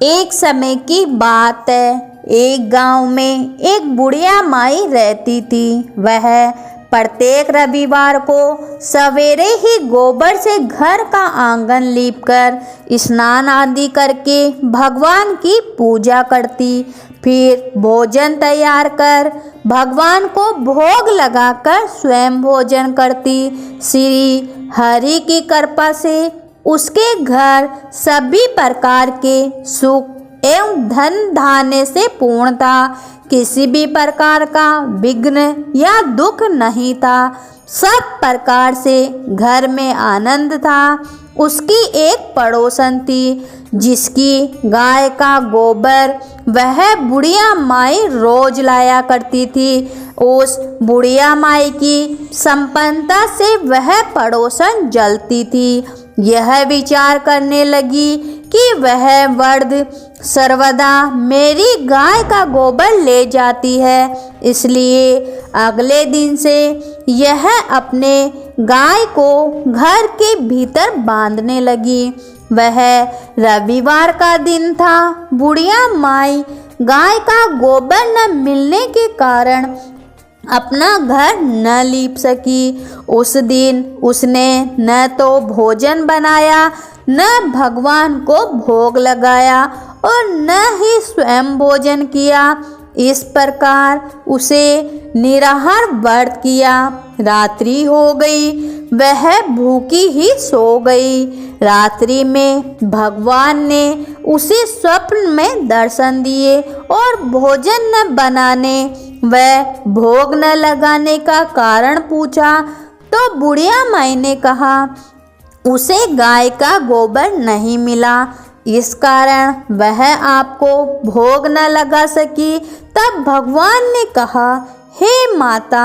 एक समय की बात है। एक गांव में एक बुढ़िया माई रहती थी। वह प्रत्येक रविवार को सवेरे ही गोबर से घर का आंगन लीपकर स्नान आदि करके भगवान की पूजा करती। फिर भोजन तैयार कर भगवान को भोग लगाकर स्वयं भोजन करती। श्री हरि की कृपा से उसके घर सभी प्रकार के सुख एवं धन धान्य से पूर्ण था। किसी भी प्रकार का विघ्न या दुख नहीं था। सब प्रकार से घर में आनंद था। उसकी एक पड़ोसन थी जिसकी गाय का गोबर वह बुढ़िया माई रोज लाया करती थी। उस बुढ़िया माई की संपन्नता से वह पड़ोसन जलती थी। यह विचार करने लगी कि वह वर्द सर्वदा मेरी गाय का गोबर ले जाती है, इसलिए अगले दिन से यह अपने गाय को घर के भीतर बांधने लगी। वह रविवार का दिन था। बुढ़िया माई गाय का गोबर न मिलने के कारण अपना घर न लीप सकी। उस दिन उसने न तो भोजन बनाया, न भगवान को भोग लगाया और न ही स्वयं भोजन किया। इस प्रकार उसे निराहार व्रत किया। रात्रि हो गई, वह भूखी ही सो गई। रात्रि में भगवान ने उसे स्वप्न में दर्शन दिए और भोजन न बनाने व भोग न लगाने का कारण पूछा। तो बुढ़िया माई ने कहा उसे गाय का गोबर नहीं मिला, इस कारण वह आपको भोग न लगा सकी। तब भगवान ने कहा, हे माता,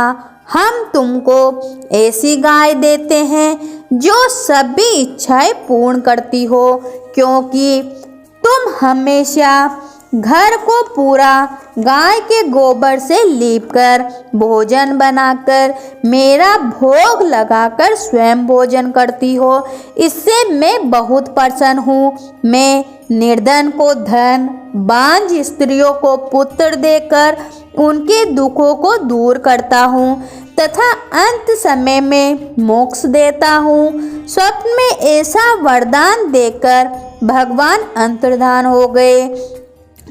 हम तुमको ऐसी गाय देते हैं जो सभी इच्छाएं पूर्ण करती हो, क्योंकि तुम हमेशा घर को पूरा गाय के गोबर से लीपकर भोजन बनाकर मेरा भोग लगाकर स्वयं भोजन करती हो। इससे मैं बहुत प्रसन्न हूँ। मैं निर्धन को धन, बांझ स्त्रियों को पुत्र देकर उनके दुखों को दूर करता हूँ तथा अंत समय में मोक्ष देता हूँ। स्वप्न में ऐसा वरदान देकर भगवान अंतर्धान हो गए।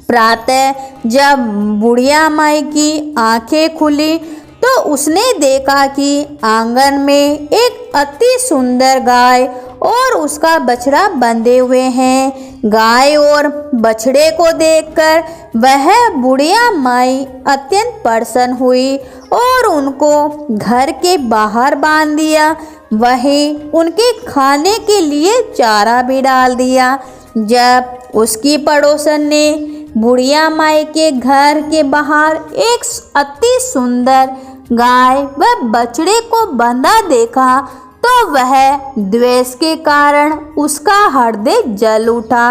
प्रातः जब बुढ़िया माई की आंखें खुली तो उसने देखा कि आंगन में एक अति सुंदर गाय और उसका बछड़ा बंधे हुए हैं। गाय और बछड़े को देखकर वह बुढ़िया माई अत्यंत प्रसन्न हुई और उनको घर के बाहर बांध दिया। वहीं उनके खाने के लिए चारा भी डाल दिया। जब उसकी पड़ोसन ने बुढ़िया माई के घर के बाहर एक अति सुंदर गाय व बछड़े को बंधा देखा तो वह द्वेष के कारण उसका हृदय जल उठा।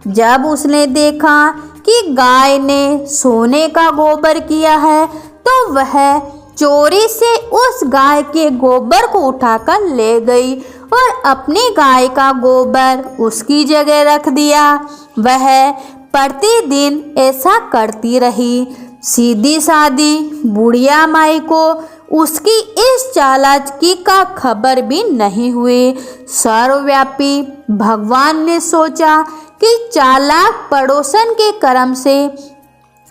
जब उसने देखा कि गाय ने सोने का गोबर किया है तो वह चोरी से उस गाय के गोबर को उठाकर ले गई और अपनी गाय का गोबर उसकी जगह रख दिया। वह प्रतिदिन ऐसा करती रही। सीधी सादी बुढ़िया माई को उसकी इस चालाकी का खबर भी नहीं हुई। सर्वव्यापी भगवान ने सोचा कि चालाक पड़ोसन के कर्म से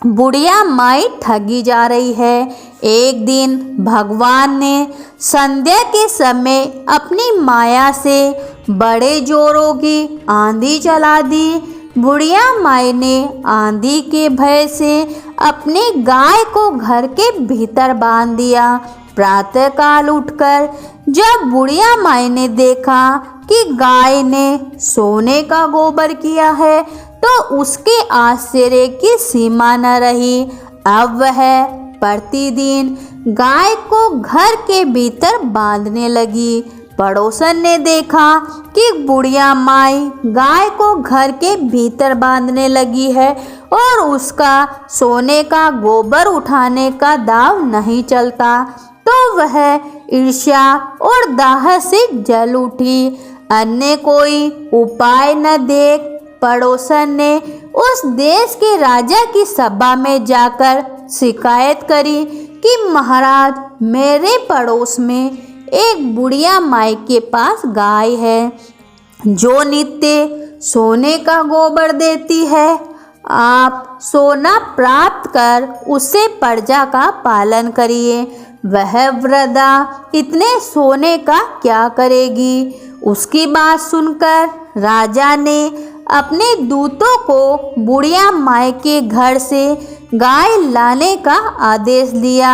बुढ़िया माई ठगी जा रही है। एक दिन भगवान ने संध्या के समय अपनी माया से बड़े जोरों की आंधी चला दी। बुढ़िया माई ने आंधी के भय से अपनी गाय को घर के भीतर बांध दिया। प्रातःकाल उठकर जब बुढ़िया माई ने देखा कि गाय ने सोने का गोबर किया है तो उसके आश्चर्य की सीमा न रही। अब वह प्रतिदिन गाय को घर के भीतर बांधने लगी। पड़ोसन ने देखा कि बुढ़िया माई गाय को घर के भीतर बांधने लगी है और उसका सोने का गोबर उठाने का दाव नहीं चलता, तो वह ईर्ष्या और दाह से जल उठी। अन्य कोई उपाय न देख पड़ोसन ने उस देश के राजा की सभा में जाकर शिकायत करी कि महाराज, मेरे पड़ोस में एक बुढ़िया माई के पास गाय है जो नित्य सोने का गोबर देती है। आप सोना प्राप्त कर उससे प्रजा का पालन करिए। वह वृद्धा इतने सोने का क्या करेगी। उसकी बात सुनकर राजा ने अपने दूतों को बुढ़िया माई के घर से गाय लाने का आदेश दिया।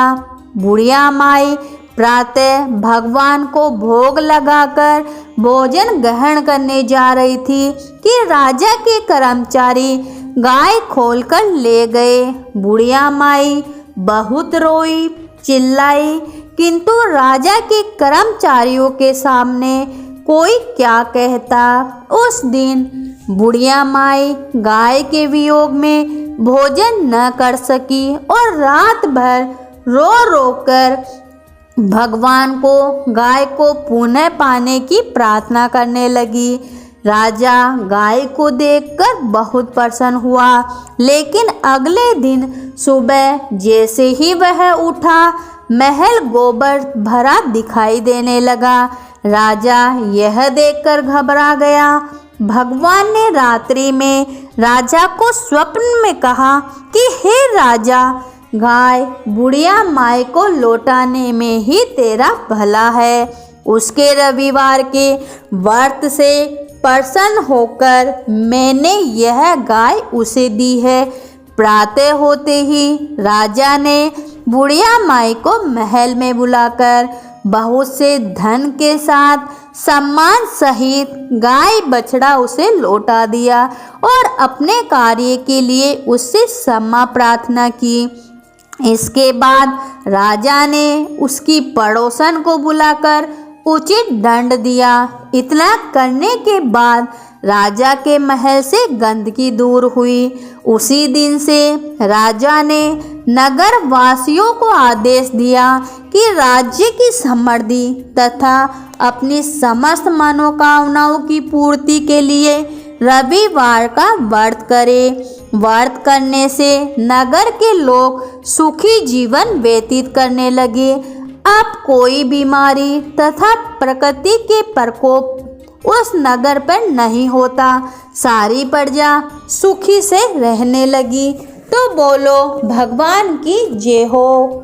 बुढ़िया माई प्रातः भगवान को भोग लगाकर भोजन ग्रहण करने जा रही थी कि राजा के कर्मचारी गाय खोलकर ले गए। बुढ़िया माई बहुत रोई, चिल्लाई, किंतु राजा के कर्मचारियों के सामने कोई क्या कहता। उस दिन बुढ़िया माई गाय के वियोग में भोजन न कर सकी और रात भर रो रो कर भगवान को गाय को पुनः पाने की प्रार्थना करने लगी। राजा गाय को देखकर बहुत प्रसन्न हुआ, लेकिन अगले दिन सुबह जैसे ही वह उठा, महल गोबर भरा दिखाई देने लगा। राजा यह देखकर घबरा गया। भगवान ने रात्रि में राजा को स्वप्न में कहा कि हे राजा, गाय बुढ़िया माई को लौटाने में ही तेरा भला है। उसके रविवार के व्रत से प्रसन्न होकर मैंने यह गाय उसे दी है। प्रातः होते ही राजा ने बुढ़िया माई को महल में बुलाकर बहुत से धन के साथ सम्मान सहित गाय बछड़ा उसे लौटा दिया और अपने कार्य के लिए उससे क्षमा प्रार्थना की। इसके बाद राजा ने उसकी पड़ोसन को बुलाकर उचित दंड दिया। इतना करने के बाद राजा के महल से गंदगी दूर हुई। उसी दिन से राजा ने नगर वासियों को आदेश दिया कि राज्य की समृद्धि तथा अपनी समस्त मनोकामनाओं की पूर्ति के लिए रविवार का व्रत करें। व्रत करने से नगर के लोग सुखी जीवन व्यतीत करने लगे। अब कोई बीमारी तथा प्रकृति के प्रकोप उस नगर पर नहीं होता। सारी प्रजा सुखी से रहने लगी। तो बोलो भगवान की जय हो।